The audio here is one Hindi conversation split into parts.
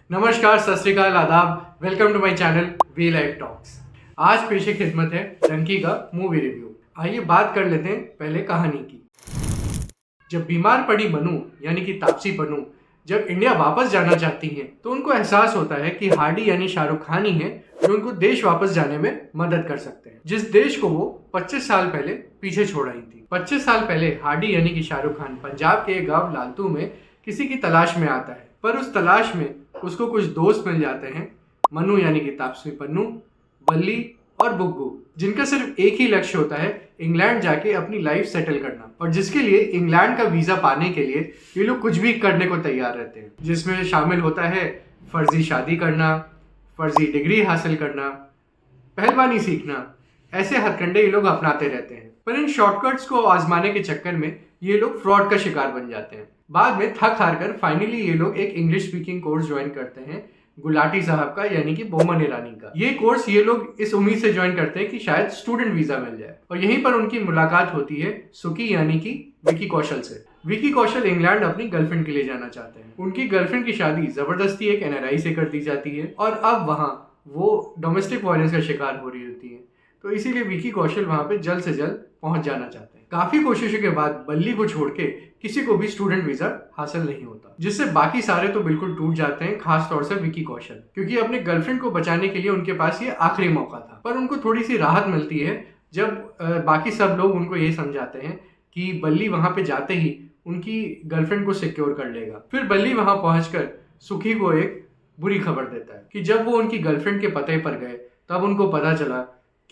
नमस्कार, सत श्री अकाल, आदाब। Welcome to my channel V Life Talks. आज पेश खिदमत है डंकी का मूवी रिव्यू। आइए बात कर लेते हैं पहले कहानी की। जब बीमार पड़ी मनु यानी कि तापसी पन्नू जब इंडिया वापस जाना चाहती हैं तो उनको एहसास होता है कि हार्डी यानी शाहरुख खान ही है जो उनको देश वापस जाने में मदद कर सकते हैं, जिस देश को वो 25 साल पहले पीछे छोड़ आई थी। 25 साल पहले हार्डी यानी कि शाहरुख खान पंजाब के गांव लालतू में किसी की तलाश में आता है, पर उस तलाश में उसको कुछ दोस्त मिल जाते हैं, मनु यानी कि तापसी पन्नू, बल्ली और बुग्गू, जिनका सिर्फ एक ही लक्ष्य होता है इंग्लैंड जाके अपनी लाइफ सेटल करना, और जिसके लिए इंग्लैंड का वीजा पाने के लिए ये लोग कुछ भी करने को तैयार रहते हैं, जिसमें शामिल होता है फर्जी शादी करना, फर्जी डिग्री हासिल करना, पहलवानी सीखना। ऐसे हथकंडे ये लोग अपनाते रहते हैं, पर इन शॉर्टकट्स को आजमाने के चक्कर में ये लोग फ्रॉड का शिकार बन जाते हैं। बाद में थक हार कर फाइनली ये लोग एक इंग्लिश स्पीकिंग कोर्स ज्वाइन करते हैं गुलाटी साहब का यानी कि बोमन ईरानी का। ये कोर्स ये लोग इस उम्मीद से ज्वाइन करते हैं कि शायद स्टूडेंट वीजा मिल जाए, और यहीं पर उनकी मुलाकात होती है सुकी यानी कि विकी कौशल से। विकी कौशल इंग्लैंड अपनी गर्लफ्रेंड के लिए जाना चाहते हैं। उनकी गर्लफ्रेंड की शादी जबरदस्ती एक एनआरआई से कर दी जाती है, और अब वहाँ वो डोमेस्टिक वायलेंस का शिकार हो रही होती है, तो इसीलिए विकी कौशल वहाँ पे जल्द से जल्द पहुंच जाना चाहते हैं। काफी कोशिशों के बाद बल्ली को छोड़ के किसी को भी स्टूडेंट वीजा हासिल नहीं होता, जिससे बाकी सारे तो बिल्कुल टूट जाते हैं, खास तौर से विकी कौशल, क्योंकि अपने गर्लफ्रेंड को बचाने के लिए उनके पास ये आखिरी मौका था। पर उनको थोड़ी सी राहत मिलती है जब बाकी सब लोग उनको ये समझाते हैं कि बल्ली वहां पे जाते ही उनकी गर्लफ्रेंड को सिक्योर कर लेगा। फिर बल्ली वहां पहुंचकर सुखी को एक बुरी खबर देता है कि जब वो उनकी गर्लफ्रेंड के पते पर गए तब उनको पता चला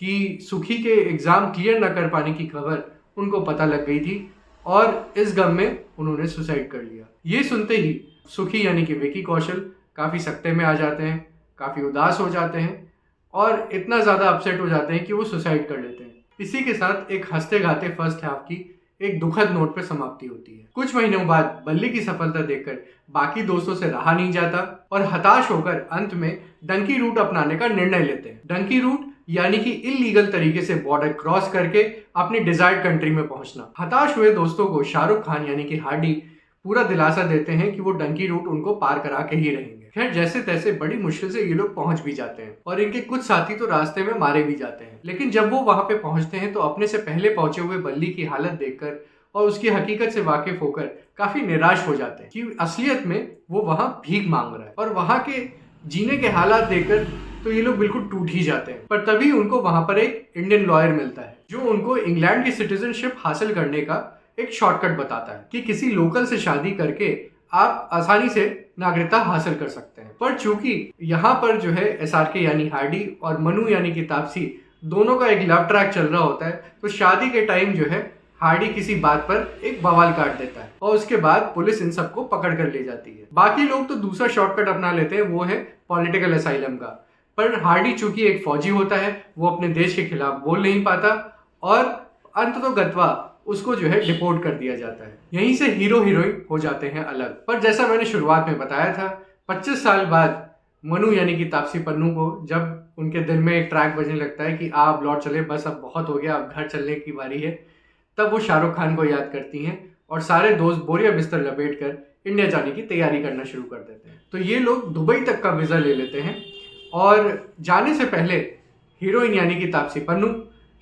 कि सुखी के एग्जाम क्लियर न कर पाने की खबर उनको पता लग गई थी, और इस गम में उन्होंने सुसाइड कर लिया। ये सुनते ही सुखी यानी कि विकी कौशल काफ़ी सख्ते में आ जाते हैं, काफ़ी उदास हो जाते हैं, और इतना ज़्यादा अपसेट हो जाते हैं कि वो सुसाइड कर लेते हैं। इसी के साथ एक हंसते गाते फर्स्ट हाफ की एक दुखद नोट पर समाप्ति होती है। कुछ महीनों बाद बल्ली की सफलता देखकर बाकी दोस्तों से रहा नहीं जाता, और हताश होकर अंत में डंकी रूट अपनाने का निर्णय लेते हैं। डंकी रूट यानी कि इलीगल तरीके से बॉर्डर क्रॉस करके अपनी डिजायर्ड कंट्री में पहुंचना। हताश हुए दोस्तों को शाहरुख खान यानी कि हार्डी पूरा दिलासा देते हैं कि वो डंकी रूट उनको पार करा के ही रहेंगे। खैर जैसे तैसे बड़ी मुश्किल से ये लोग पहुंच भी जाते हैं, और इनके कुछ साथी तो रास्ते में मारे भी जाते हैं। लेकिन जब वो वहां पे पहुंचते हैं तो अपने से पहले पहुंचे हुए बल्ली की हालत देखकर और उसकी हकीकत से वाकिफ होकर काफी निराश हो जाते हैं कि असलियत में वो वहां भीख मांग रहा है, और वहां के जीने के हालात देखकर तो ये लोग बिल्कुल टूट ही जाते हैं। पर तभी उनको वहां पर एक इंडियन लॉयर मिलता है जो उनको इंग्लैंड की सिटीजनशिप हासिल करने का एक शॉर्टकट बताता है कि किसी लोकल से शादी करके आप आसानी से नागरिकता हासिल कर सकते हैं। पर चूंकि यहाँ पर जो है एसआरके यानी हार्डी और मनु यानी कि तापसी दोनों का एक लव ट्रैक चल रहा होता है, तो शादी के टाइम जो है हार्डी किसी बात पर एक बवाल काट देता है, और उसके बाद पुलिस इन सबको पकड़ कर ले जाती है। बाकी लोग तो दूसरा शॉर्टकट अपना लेते हैं, वो है पॉलिटिकल असाइलम का। पर हार्डी चूंकि एक फौजी होता है, वो अपने देश के खिलाफ बोल नहीं पाता, और अंततोगत्वा उसको जो है डिपोर्ट कर दिया जाता है। यहीं से हीरो हीरोइन हो जाते हैं अलग। पर जैसा मैंने शुरुआत में बताया था, 25 साल बाद मनु यानी कि तापसी पन्नू को जब उनके दिल में एक ट्रैक बजने लगता है कि आप लौट चले, बस अब बहुत हो गया, अब घर चलने की बारी है, तब वो शाहरुख खान को याद करती हैं, और सारे दोस्त बोरिया बिस्तर लपेट कर इंडिया जाने की तैयारी करना शुरू कर देते हैं। तो ये लोग दुबई तक का वीज़ा ले लेते हैं, और जाने से पहले हीरोइन यानी कि तापसी पन्नू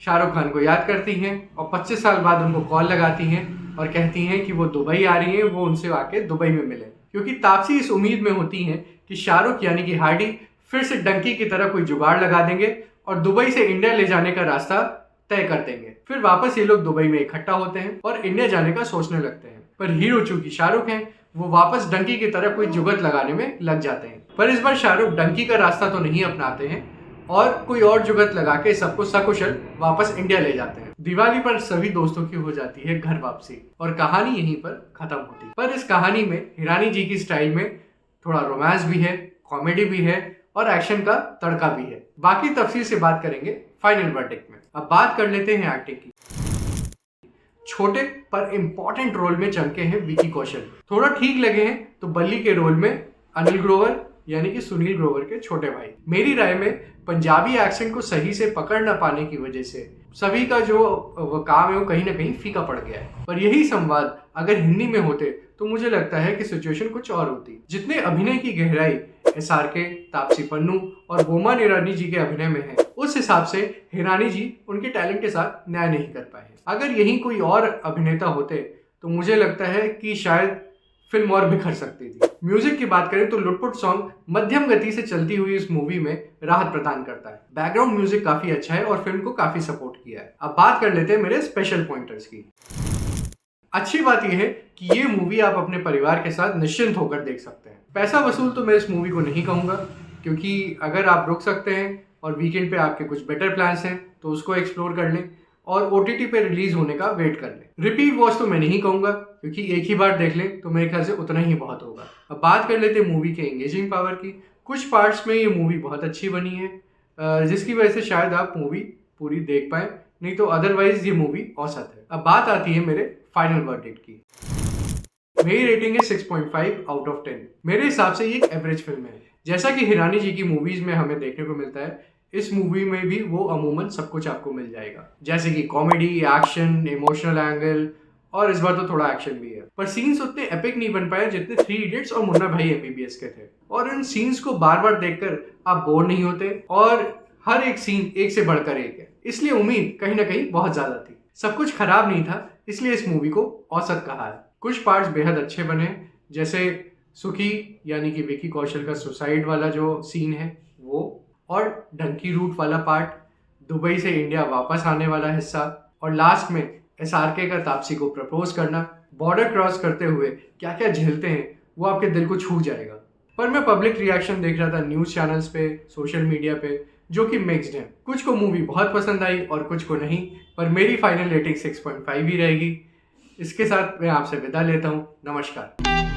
शाहरुख खान को याद करती हैं, और 25 साल बाद उनको कॉल लगाती हैं और कहती हैं कि वो दुबई आ रही हैं, वो उनसे आके दुबई में मिले। क्योंकि तापसी इस उम्मीद में होती हैं कि शाहरुख यानी कि हार्डी फिर से डंकी की तरह कोई जुगाड़ लगा देंगे और दुबई से इंडिया ले जाने का रास्ता तय कर देंगे। फिर वापस ये लोग दुबई में इकट्ठा होते हैं और इंडिया जाने का सोचने लगते हैं। पर हीरो चूंकि शाहरुख हैं, वो वापस डंकी की तरह कोई जुगत लगाने में लग जाते हैं। पर इस बार शाहरुख डंकी का रास्ता तो नहीं अपनाते हैं, और कोई और जुगत लगा के सबको सकुशल वापस इंडिया ले जाते हैं। दिवाली पर सभी दोस्तों की हो जाती है घर वापसी, और कहानी यहीं पर खत्म होती है। पर इस कहानी में हिरानी जी की स्टाइल में थोड़ा रोमांस भी है, कॉमेडी भी है, और एक्शन का तड़का भी है। बाकी तफसील से बात करेंगे फाइनल वर्डिक्ट में। अब बात कर लेते हैं एक्टिंग की। छोटे पर इंपॉर्टेंट रोल में चमके हैं विकी कौशल। थोड़ा ठीक लगे हैं तो बल्ली के रोल में अनिल ग्रोवर यानी कि सुनील ग्रोवर के छोटे भाई। मेरी राय में पंजाबी एक्सेंट को सही से पकड़ न पाने की वजह से सभी का जो काम है वो कहीं ना कहीं फीका पड़ गया है। पर यही संवाद अगर हिंदी में होते तो मुझे लगता है कि सिचुएशन कुछ और होती। जितने अभिनय की गहराई SRK, तापसी पन्नू और बोमान ईरानी जी के अभिनय में है, उस हिसाब से हिरानी जी उनके टैलेंट के साथ न्याय नहीं कर पाए। अगर यही कोई और अभिनेता होते तो मुझे लगता है कि शायद फिल्म और बिखर सकती थी। म्यूजिक की बात करें तो लुटपुट सॉन्ग मध्यम गति से चलती हुई इस मूवी में राहत प्रदान करता है। बैकग्राउंड म्यूजिक काफी अच्छा है और फिल्म को काफी सपोर्ट किया है। अब बात कर लेते हैं मेरे स्पेशल पॉइंटर्स की। अच्छी बात यह है कि ये मूवी आप अपने परिवार के साथ निश्चिंत होकर देख सकते हैं। पैसा वसूल तो मैं इस मूवी को नहीं कहूंगा, क्योंकि अगर आप रुक सकते हैं और वीकेंड पे आपके कुछ बेटर प्लान्स हैं तो उसको एक्सप्लोर कर लें और OTT पे रिलीज होने का वेट कर लें। रिपीट वॉच तो मैं नहीं कहूंगा, क्योंकि एक ही बार देख लें तो मेरे ख्याल से उतना ही बहुत होगा। अब बात कर लेते हैं मूवी के एंगेजिंग पावर की। कुछ पार्ट्स में ये मूवी बहुत अच्छी बनी है, जिसकी वजह से शायद आप मूवी पूरी देख पाए, नहीं तो अदरवाइज ये मूवी औसत है। अब बात आती है मेरे फाइनल वर्डिक्ट की। मेरी रेटिंग है 6.5 आउट ऑफ 10। मेरे हिसाब से ये एक एवरेज फिल्म है। जैसा कि हिरानी जी की मूवीज में हमें देखने को मिलता है, इस मूवी में भी वो अमूमन सब कुछ आपको मिल जाएगा, जैसे कि कॉमेडी, एक्शन, इमोशनल एंगल, और इस बार तो थोड़ा एक्शन भी है। पर सीन्स उतने एपिक नहीं बन पाए जितने 3 इडियट्स और मुन्ना भाई MBBS के थे। और इन सीन्स को बार बार देखकर आप बोर नहीं होते और हर एक सीन एक से बढ़कर एक है, इसलिए उम्मीद कहीं ना कहीं बहुत ज्यादा थी। सब कुछ खराब नहीं था, इसलिए इस मूवी को औसत कहा है। कुछ पार्ट्स बेहद अच्छे बने, जैसे सुखी यानी कि विकी कौशल का सुसाइड वाला जो सीन है वो, और डंकी रूट वाला पार्ट, दुबई से इंडिया वापस आने वाला हिस्सा, और लास्ट में SRK का तापसी को प्रपोज करना, बॉर्डर क्रॉस करते हुए क्या क्या झेलते हैं वो आपके दिल को छू जाएगा। पर मैं पब्लिक रिएक्शन देख रहा था न्यूज़ चैनल्स पे, सोशल मीडिया पे, जो कि मिक्स्ड है। कुछ को मूवी बहुत पसंद आई और कुछ को नहीं, पर मेरी फाइनल रेटिंग 6.5 ही रहेगी। इसके साथ मैं आपसे विदा लेता हूँ। नमस्कार।